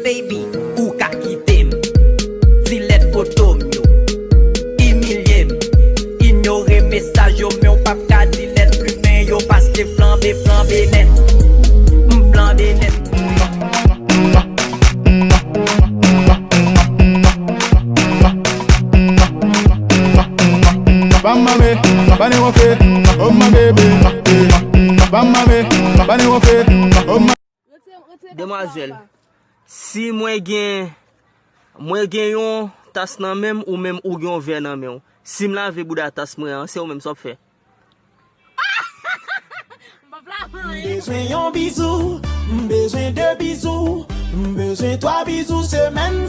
baby, ou ka kitem. Zilet photo yo, humilié. Ignorer message yo, mais on pas ka dilet plus mais yo parce que flambé net. Flambé net. Bamame, bani wofe, oh my baby. Bamame, bani wofe, oh my. Demoiselle, si moi gen yon tas nan même ou même ou gen verre nan men, si me lave bouda tas moi, c'est ou même ça fait. Besoin yon bisou, besoin deux bisous, besoin trois bisous semaines